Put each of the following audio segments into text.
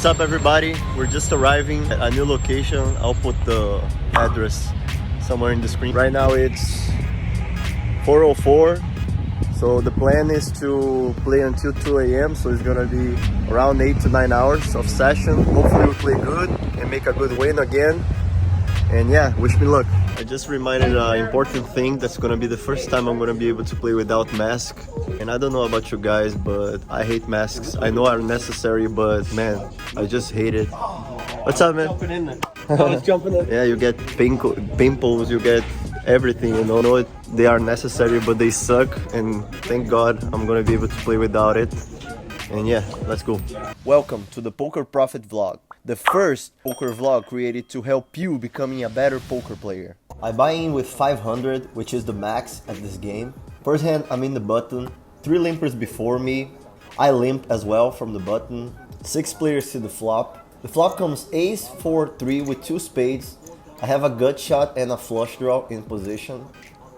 What's up, everybody? We're just arriving at a new location. I'll put the address somewhere in the screen. Right now it's 4:04, so the plan is to play until 2 a.m. So it's gonna be around 8 to 9 hours of session. Hopefully we play good and make a good win again. And yeah, wish me luck. I just reminded an important thing. That's gonna be the first time I'm gonna be able to play without mask. And I don't know about you guys, but I hate masks. I know are necessary, but man, I just hate it. What's up, man? Jumping in there. I was jumping in. Yeah, you get pimples, you get everything, you know. They are necessary, but they suck. And thank God I'm gonna be able to play without it. And yeah, let's go. Welcome to the Poker Profit Vlog, the first poker vlog created to help you becoming a better poker player. I buy in with 500, which is the max at this game. First hand, I'm in the button. 3 limpers before me. I limp as well from the button. 6 players see the flop. The flop comes ace 4-3 with 2 spades. I have a gut shot and a flush draw in position.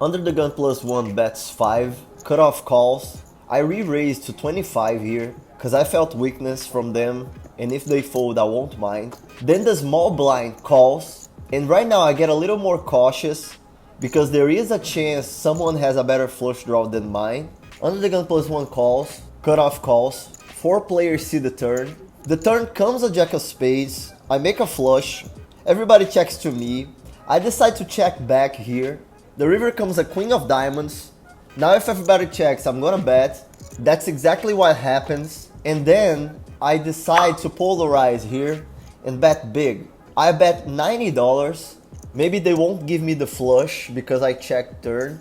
Under the gun +1 bets 5. Cutoff calls. I re-raise to 25 here because I felt weakness from them, and if they fold I won't mind. Then the small blind calls, and right now I get a little more cautious because there is a chance someone has a better flush draw than mine. Under the gun +1 calls, cutoff calls, 4 players see the turn. The turn comes a jack of spades, I make a flush, everybody checks to me, I decide to check back here. The river comes a queen of diamonds. Now if everybody checks, I'm gonna bet. That's exactly what happens. And then I decide to polarize here and bet big. I bet $90. Maybe they won't give me the flush because I checked turn.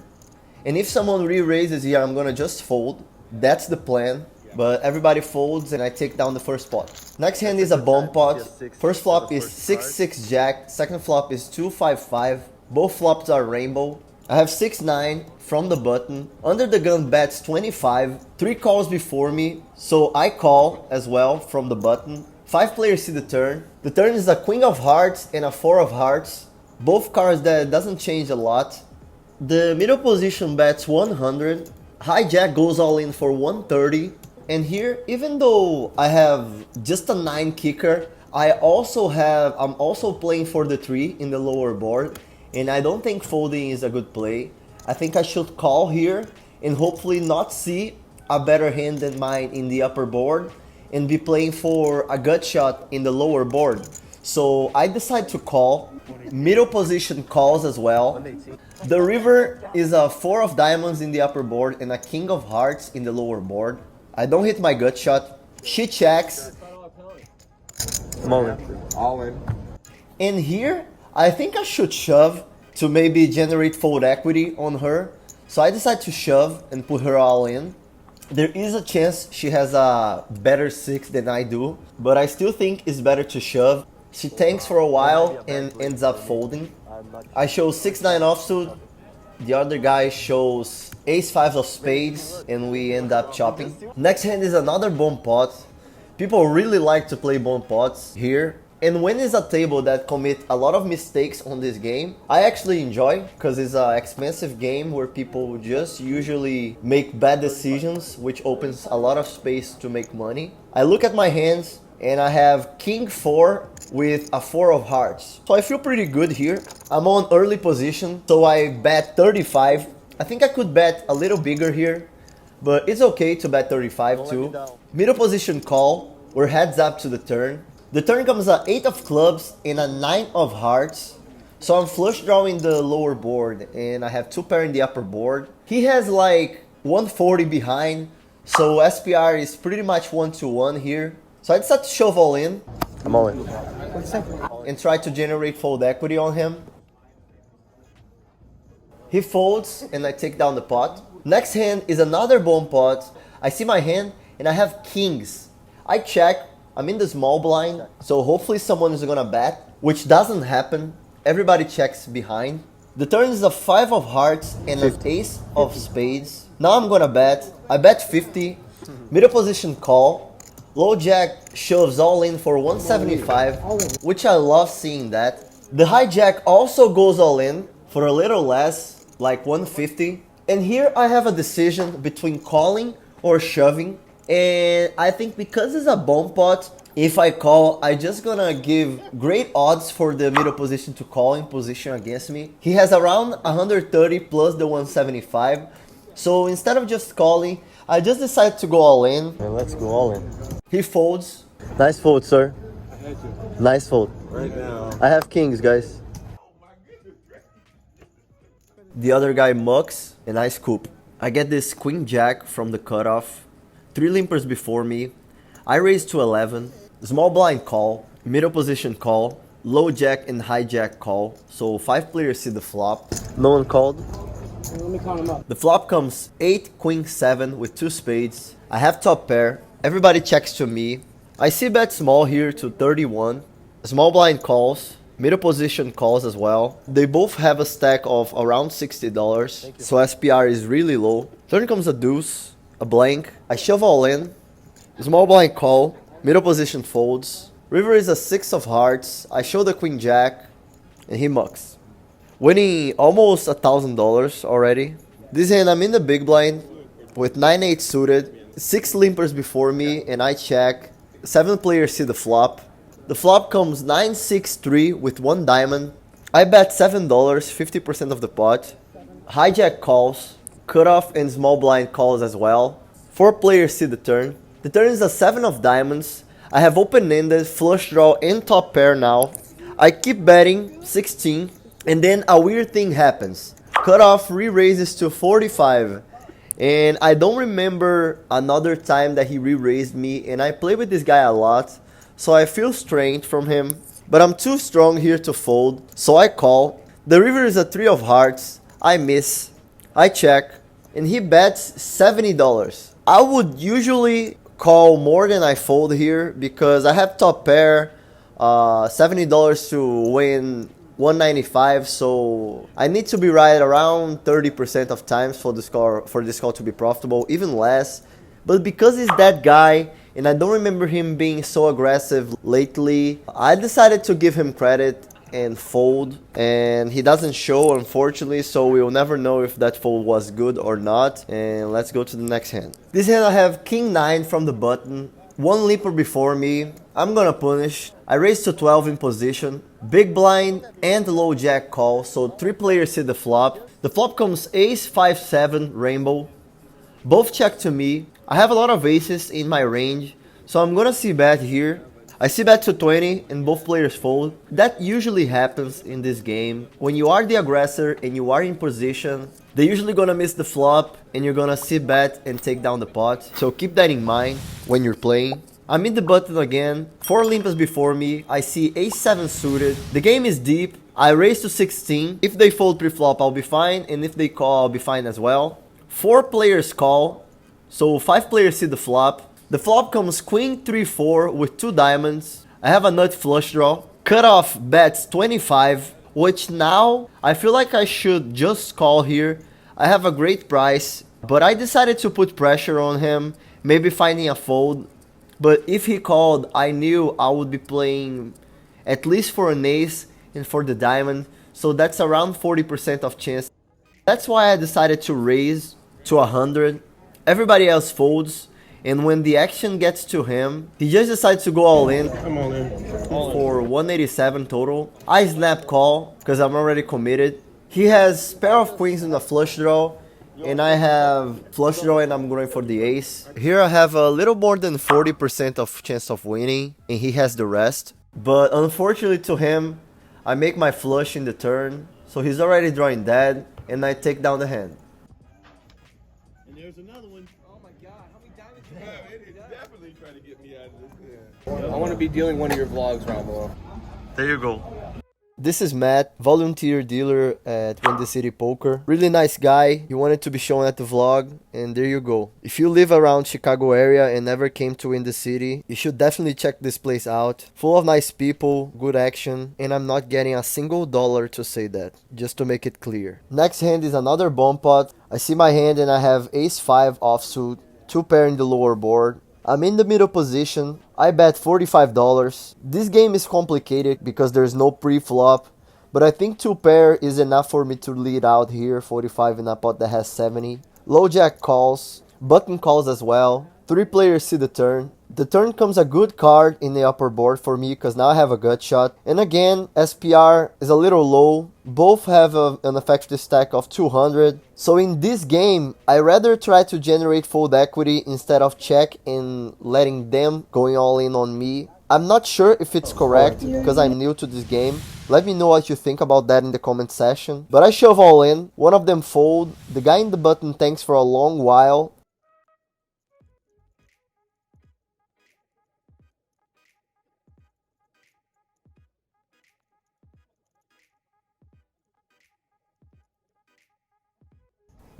And if someone re-raises here, I'm gonna just fold. That's the plan. But everybody folds and I take down the first pot. Next hand is a bomb pot. First flop is 6-6 jack. Second flop is 2-5-5. Both flops are rainbow. I have 6-9 from the button. Under the gun bets 25. 3 calls before me, so I call as well from the button. 5 players see the turn. The turn is a queen of hearts and a 4 of hearts. Both cards that doesn't change a lot. The middle position bets 100. Hijack goes all in for 130. And here, even though I have just a 9 kicker, I'm also playing for the 3 in the lower board. And I don't think folding is a good play. I think I should call here and hopefully not see a better hand than mine in the upper board and be playing for a gut shot in the lower board. So I decide to call. Middle position calls as well. The river is a 4 of diamonds in the upper board and a king of hearts in the lower board. I don't hit my gut shot. She checks. All in. And here, I think I should shove to maybe generate fold equity on her. So I decide to shove and put her all in. There is a chance she has a better 6 than I do, but I still think it's better to shove. She tanks for a while and ends up folding. I show 6-9 offsuit. The other guy shows ace-5 of spades and we end up chopping. Next hand is another bomb pot. People really like to play bomb pots here. And when it's a table that commit a lot of mistakes on this game, I actually enjoy because it's an expensive game where people just usually make bad decisions, which opens a lot of space to make money. I look at my hands and I have king 4 with a 4 of hearts. So I feel pretty good here. I'm on early position, so I bet 35. I think I could bet a little bigger here, but it's okay to bet 35 too. Middle position call, we're heads up to the turn. The turn comes a 8 of clubs and a 9 of hearts. So I'm flush drawing the lower board and I have 2 pair in the upper board. He has like 140 behind, so SPR is pretty much 1-1 here. So I decided to shove all in. I'm all in. And try to generate fold equity on him. He folds and I take down the pot. Next hand is another bomb pot. I see my hand and I have kings. I check. I'm in the small blind, so hopefully someone is gonna bet, which doesn't happen. Everybody checks behind. The turn is a 5 of hearts and an ace of spades. Now I'm gonna bet. I bet 50. Middle position call. Low jack shoves all in for 175, which I love seeing that. The hijack also goes all in for a little less, like 150. And here I have a decision between calling or shoving. And I think because it's a bomb pot, If I call, I just gonna give great odds for the middle position to call in position against me. He has around 130 plus the 175. So instead of just calling, I just decided to go all in. And let's go all in. He folds. Nice fold, sir. Nice fold. Right now. I have kings, guys. The other guy mucks and I scoop. I get this queen jack from the cutoff. 3 limpers before me. I raise to 11. Small blind call. Middle position call. Low jack and high jack call. So 5 players see the flop. No one called. Let me count them up. The flop comes 8, queen 7 with 2 spades. I have top pair. Everybody checks to me. I see bet small here to 31. Small blind calls. Middle position calls as well. They both have a stack of around $60. So SPR is really low. Turn comes a deuce, a blank. I shove all in. Small blind call. Middle position folds. River is a 6 of hearts. I show the queen jack and he mucks. Winning almost $1,000 already. This hand I'm in the big blind with 9-8 suited. 6 limpers before me and I check. 7 players see the flop. The flop comes 9-6-3 with 1 diamond. I bet $7, 50% of the pot. Hijack calls. Cutoff and small blind calls as well. 4 players see the turn. The turn is a 7 of diamonds. I have open-ended, flush draw and top pair now. I keep betting 16 and then a weird thing happens. Cutoff re-raises to 45. And I don't remember another time that he re-raised me, and I play with this guy a lot. So I feel strained from him, but I'm too strong here to fold, so I call. The river is a 3 of hearts. I miss. I check, and he bets $70. I would usually call more than I fold here because I have top pair, $70 to win 195, so I need to be right around 30% of times for this call to be profitable, even less. But because he's that guy, and I don't remember him being so aggressive lately, I decided to give him credit and fold. And he doesn't show, unfortunately, so we'll never know if that fold was good or not. And let's go to the next hand. This hand I have king 9 from the button. 1 limper before me. I'm gonna punish. I raise to 12 in position. Big blind and low jack call, so 3 players see the flop. The flop comes ace 5-7 rainbow. Both check to me. I have a lot of aces in my range, so I'm gonna see bet here. I see bet to 20 and both players fold. That usually happens in this game. When you are the aggressor and you are in position, they're usually gonna miss the flop and you're gonna see bet and take down the pot. So keep that in mind when you're playing. I'm in the button again. 4 limpas before me. I see ace 7 suited. The game is deep. I raise to 16. If they fold pre-flop, I'll be fine, and if they call, I'll be fine as well. 4 players call, so 5 players see the flop. The flop comes queen 3-4 with 2 diamonds. I have a nut flush draw. Cutoff bets 25, which now I feel like I should just call here. I have a great price, but I decided to put pressure on him, maybe finding a fold. But if he called, I knew I would be playing at least for an ace and for the diamond, so that's around 40% of chance. That's why I decided to raise to 100. Everybody else folds, and when the action gets to him, he just decides to go all in. I'm all in. For 187 total. I snap call because I'm already committed. He has pair of queens in a flush draw, and I have flush draw and I'm going for the ace. Here I have a little more than 40% of chance of winning, and he has the rest. But unfortunately to him, I make my flush in the turn, so he's already drawing dead, and I take down the hand. And there's another one. Oh my god, how many diamonds do you have? It is definitely trying to get me out of this. I want to be dealing one of your vlogs, Romulo. There you go. This is Matt, volunteer dealer at Windy City Poker. Really nice guy. He wanted to be shown at the vlog, and there you go. If you live around Chicago area and never came to Windy City, you should definitely check this place out. Full of nice people, good action, and I'm not getting a single dollar to say that, just to make it clear. Next hand is another bomb pot. I see my hand and I have ace 5 offsuit, 2 pair in the lower board. I'm in the middle position. I bet $45. This game is complicated because there's no pre-flop, but I think 2 pair is enough for me to lead out here. 45 in a pot that has 70. Low jack calls, button calls as well. 3 players see the turn. The turn comes a good card in the upper board for me because now I have a gut shot. And again, SPR is a little low. Both have an effective stack of 200. So in this game, I rather try to generate fold equity instead of check and letting them going all in on me. I'm not sure if it's correct because I'm new to this game. Let me know what you think about that in the comment section. But I shove all in. One of them fold. The guy in the button tanks for a long while.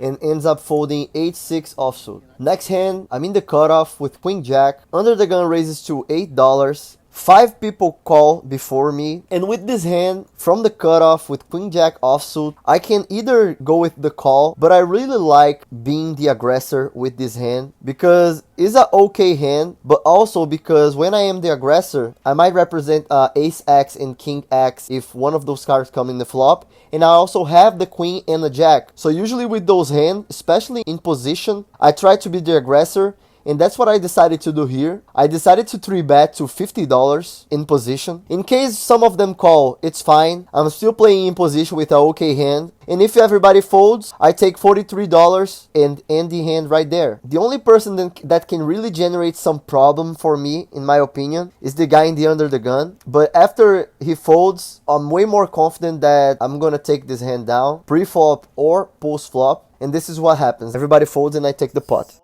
And ends up folding 8-6 offsuit. Next hand, I'm in the cutoff with Queen Jack. Under the gun raises to $8. 5 people call before me, and with this hand from the cutoff with Queen Jack offsuit, I can either go with the call, but I really like being the aggressor with this hand because it's an okay hand, but also because when I am the aggressor, I might represent Ace X and King X if one of those cards come in the flop, and I also have the Queen and the Jack. So usually with those hands, especially in position, I try to be the aggressor. And that's what I decided to do here. I decided to 3-bet to $50 in position. In case some of them call, it's fine. I'm still playing in position with an okay hand. And if everybody folds, I take $43 and end the hand right there. The only person that can really generate some problem for me, in my opinion, is the guy in the under the gun. But after he folds, I'm way more confident that I'm gonna take this hand down, pre-flop or post-flop. And this is what happens. Everybody folds and I take the pot.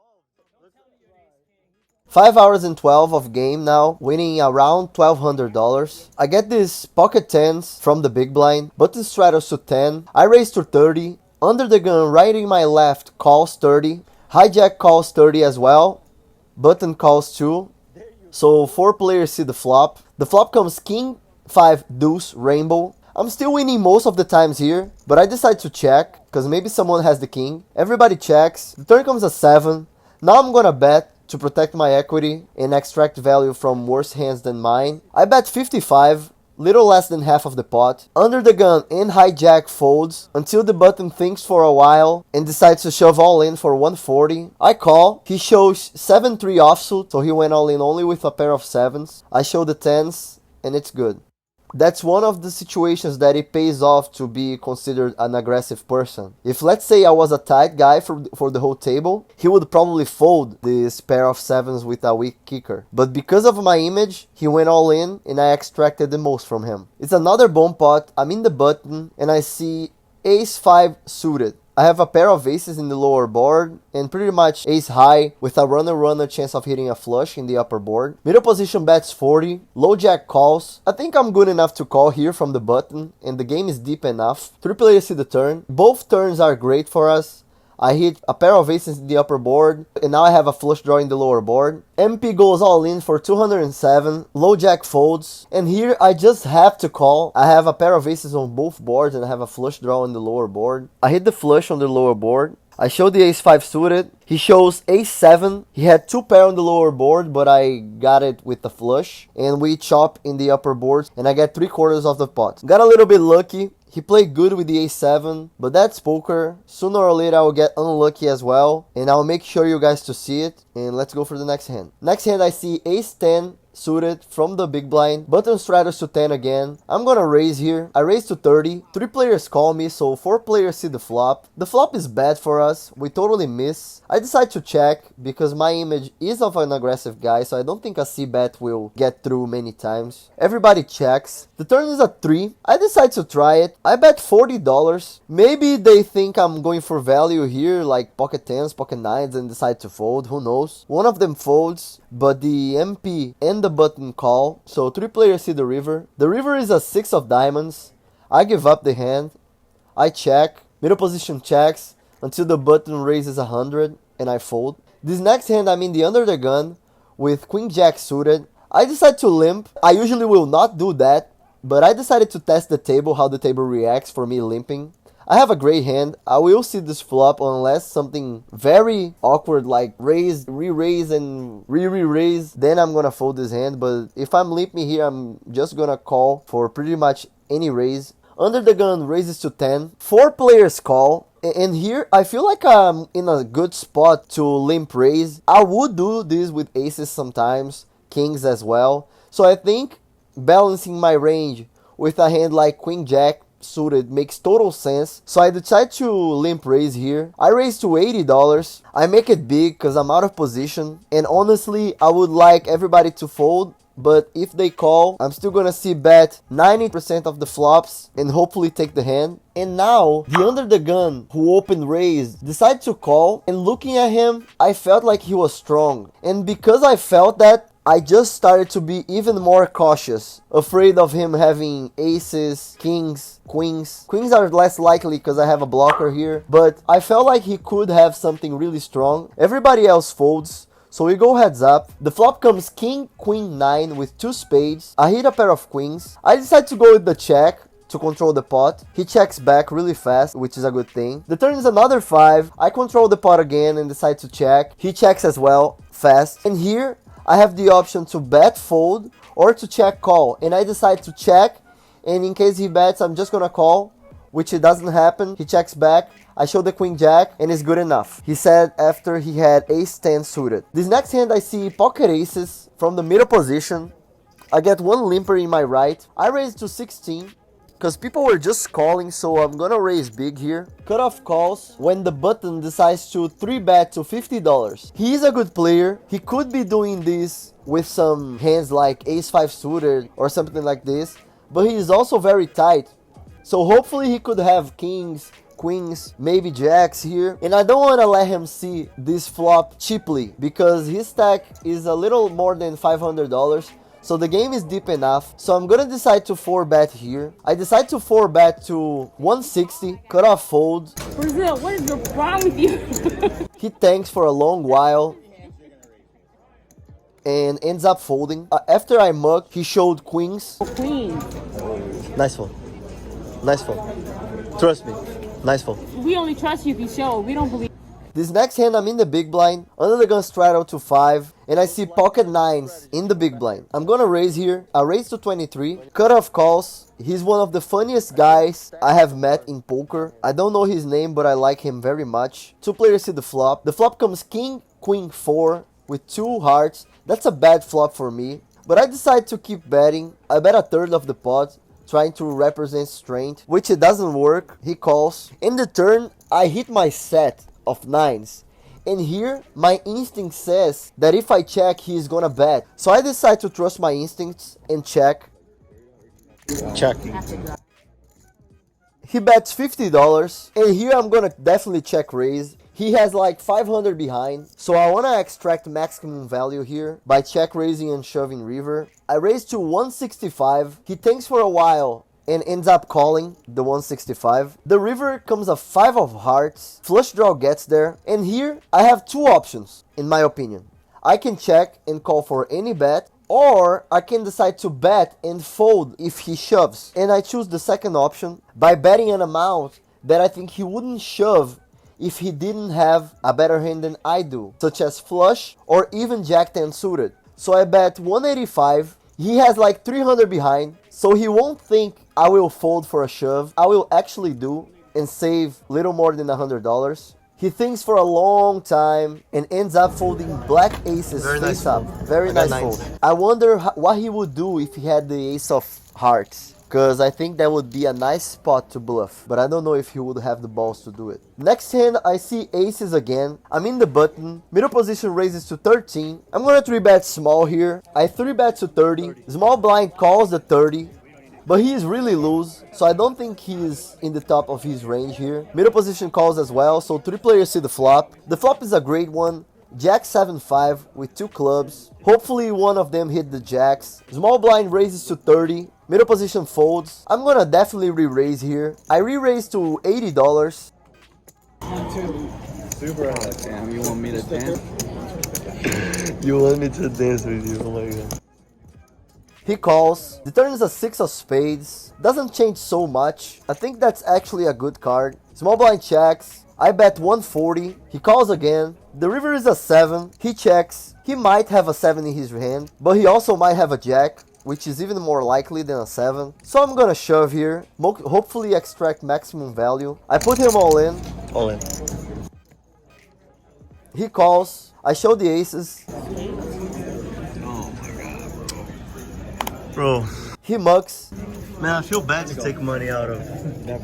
5 hours and 12 of game now, winning around $1,200. I get these pocket 10s from the big blind, button straddles to 10. I raise to 30. Under the gun, right in my left, calls 30. Hijack calls 30 as well. Button calls 2. So 4 players see the flop. The flop comes King, 5, Deuce, Rainbow. I'm still winning most of the times here, but I decide to check, because maybe someone has the king. Everybody checks. The turn comes a 7. Now I'm gonna bet to protect my equity and extract value from worse hands than mine. I bet 55, little less than half of the pot. Under the gun and hijack folds until the button thinks for a while and decides to shove all in for 140. I call. He shows 7-3 offsuit, so he went all in only with a pair of 7s. I show the 10s and it's good. That's one of the situations that it pays off to be considered an aggressive person. If let's say I was a tight guy for the whole table, he would probably fold this pair of 7s with a weak kicker. But because of my image, he went all in and I extracted the most from him. It's another bomb pot. I'm in the button and I see Ace 5 suited. I have a pair of aces in the lower board and pretty much ace high with a runner chance of hitting a flush in the upper board. Middle position bets 40, low jack calls. I think I'm good enough to call here from the button and the game is deep enough. 3 players see the turn. Both turns are great for us. I hit a pair of aces in the upper board, and now I have a flush draw in the lower board. MP goes all in for 207, low jack folds, and here I just have to call. I have a pair of aces on both boards, and I have a flush draw on the lower board. I hit the flush on the lower board. I show the ace 5 suited. He shows ace 7. He had 2 pair on the lower board, but I got it with the flush. And we chop in the upper boards, and I get 3/4 of the pot. Got a little bit lucky. He played good with the ace 7, but that's poker. Sooner or later I will get unlucky as well, and I'll make sure you guys to see it. And let's go for the next hand. Next hand I see ace 10 suited from the big blind. Button straddles to 10 again. I'm gonna raise here. I raise to 30. 3 players call me, so 4 players see the flop. The flop is bad for us. We totally miss. I decide to check because my image is of an aggressive guy, so I don't think a c-bet will get through many times. Everybody checks. The turn is a 3. I decide to try it. I bet $40. Maybe they think I'm going for value here, like pocket 10s, pocket 9s, and decide to fold. Who knows? One of them folds, but the MP and the button call, so 3 players see the river. The river is a 6 of diamonds. I give up the hand. I check. Middle position checks until the button raises 100 and I fold. This next hand I'm in the under the gun with Queen Jack suited. I decide to limp. I usually will not do that, but I decided to test the table, how the table reacts for me limping. I have a great hand. I will see this flop unless something very awkward like raise, re-raise, and re-re-raise. Then I'm gonna fold this hand. But if I'm limping here, I'm just gonna call for pretty much any raise. Under the gun raises to 10. 4 players call. And here, I feel like I'm in a good spot to limp-raise. I would do this with aces sometimes, kings as well. So I think balancing my range with a hand like queen-jack suited makes total sense. So I decide to limp-raise here. I raise to $80. I make it big because I'm out of position. And honestly, I would like everybody to fold. But if they call, I'm still gonna see bet 90% of the flops and hopefully take the hand. And now, the under the gun who opened raise decided to call, and looking at him, I felt like he was strong. And because I felt that, I just started to be even more cautious, afraid of him having aces, kings, queens. Queens are less likely because I have a blocker here, but I felt like he could have something really strong. Everybody else folds. So we go heads up. The flop comes king, queen, 9 with 2 spades. I hit a pair of queens. I decide to go with the check to control the pot. He checks back really fast, which is a good thing. The turn is another 5. I control the pot again and decide to check. He checks as well, fast. And here, I have the option to bet fold or to check call. And I decide to check. And in case he bets, I'm just gonna call, which it doesn't happen. He checks back. I show the queen jack and it's good enough. He said after he had ace 10 suited. This next hand I see pocket aces from the middle position. I get one limper in my right. I raise to 16 because people were just calling, so I'm gonna raise big here. Cutoff calls when the button decides to 3-bet to $50. He is a good player. He could be doing this with some hands like ace 5 suited or something like this, but he is also very tight. So hopefully he could have kings, queens, maybe jacks here. And I don't want to let him see this flop cheaply because his stack is a little more than $500. So the game is deep enough. So I'm going to decide to 4-bet here. I decide to 4-bet to 160, cut off fold. Brazil, what is the problem with you? He tanks for a long while and ends up folding. After I mugged, he showed queens. Queen. Nice fold. Nice fold. Trust me. Nice fold. We only trust you if you show. We don't believe. This next hand, I'm in the big blind. Under the gun straddle to 5. And I see pocket 9s in the big blind. I'm gonna raise here. I raise to 23. Cutoff calls. He's one of the funniest guys I have met in poker. I don't know his name, but I like him very much. 2 players see the flop. The flop comes king, queen, 4 with 2 hearts. That's a bad flop for me. But I decide to keep betting. I bet a third of the pot, trying to represent strength, which it doesn't work. He calls. In the turn, I hit my set of 9s. And here, my instinct says that if I check, he's gonna bet. So I decide to trust my instincts and check. Check. He bets $50. And here I'm gonna definitely check raise. He has like 500 behind, so I want to extract maximum value here by check raising and shoving river. I raise to 165. He tanks for a while and ends up calling the 165. The river comes a 5 of hearts. Flush draw gets there. And here I have 2 options, in my opinion. I can check and call for any bet, or I can decide to bet and fold if he shoves. And I choose the second option by betting an amount that I think he wouldn't shove if he didn't have a better hand than I do, such as flush or even jack 10 suited. So I bet 185. He has like 300 behind, so he won't think I will fold for a shove. I will actually do and save little more than $100. He thinks for a long time and ends up folding black aces face up. Very nice fold. I wonder what he would do if he had the ace of hearts, because I think that would be a nice spot to bluff, but I don't know if he would have the balls to do it. Next hand, I see aces again. I'm in the button. Middle position raises to 13. I'm gonna 3-bet small here. I 3-bet to 30. Small blind calls the 30, but he is really loose, so I don't think he's in the top of his range here. Middle position calls as well, so 3 players see the flop. The flop is a great one. Jack 7-5 with 2 clubs. Hopefully one of them hit the jacks. Small blind raises to 30. Middle position folds. I'm gonna definitely re-raise here. I re-raise to $80. Super hot. Damn, you want me to dance? You want me to dance with you, oh my god. He calls. The turn is a 6 of spades. Doesn't change so much. I think that's actually a good card. Small blind checks. I bet 140. He calls again. The river is a 7. He checks. He might have a 7 in his hand, but he also might have a jack, which is even more likely than a 7. So I'm gonna shove here, hopefully extract maximum value. I put him all in. All in. He calls. I show the aces. Oh my god, Bro. He mucks. Man, I feel bad to take money out of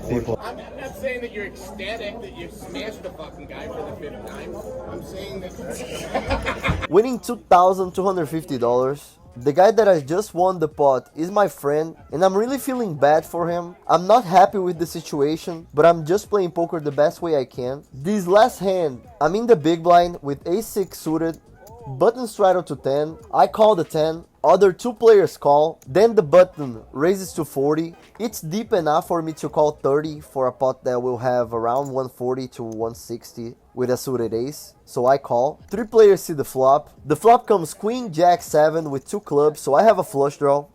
people. I'm not saying that you're ecstatic that you smashed the fucking guy for the 5th time. I'm saying that. Winning $2,250. The guy that I just won the pot is my friend, and I'm really feeling bad for him. I'm not happy with the situation, but I'm just playing poker the best way I can. This last hand, I'm in the big blind with ace-6 suited, button straddle to 10. I call the 10. Other two players call. Then the button raises to 40. It's deep enough for me to call 30 for a pot that will have around 140 to 160 with a suited ace. So I call. Three players see the flop. The flop comes queen jack 7 with 2 clubs, so I have a flush draw.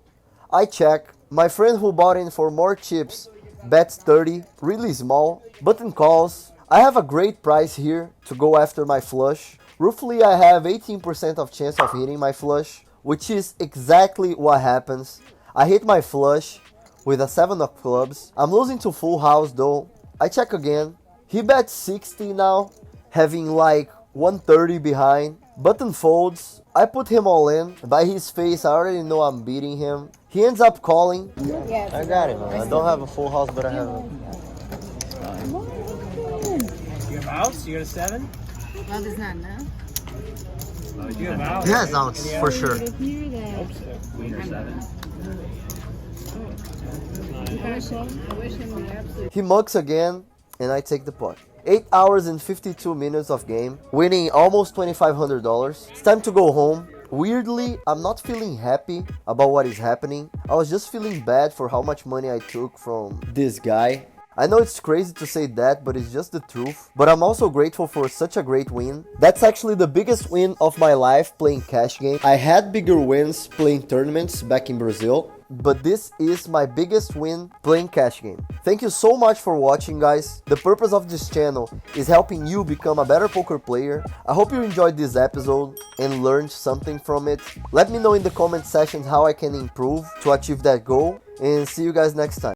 I check. My friend who bought in for more chips bets 30, really small. Button calls. I have a great price here to go after my flush. Roughly I have 18% of chance of hitting my flush, which is exactly what happens. I hit my flush with a 7 of clubs. I'm losing to full house though. I check again. He bets 60 now, having like 130 behind. Button folds. I put him all in. By his face, I already know I'm beating him. He ends up calling. I got it, man. I don't have a full house, but I have a... You have outs? You got a 7? Well, there's not enough. You have outs. He has outs, for sure. Queen or 7? I wish him the absolute. He mugs again, and I take the pot. 8 hours and 52 minutes of game, winning almost $2,500. It's time to go home. Weirdly, I'm not feeling happy about what is happening. I was just feeling bad for how much money I took from this guy. I know it's crazy to say that, but it's just the truth. But I'm also grateful for such a great win. That's actually the biggest win of my life playing cash game. I had bigger wins playing tournaments back in Brazil, but this is my biggest win playing cash game. Thank you so much for watching, guys. The purpose of this channel is helping you become a better poker player. I hope you enjoyed this episode and learned something from it. Let me know in the comment section how I can improve to achieve that goal, and see you guys next time.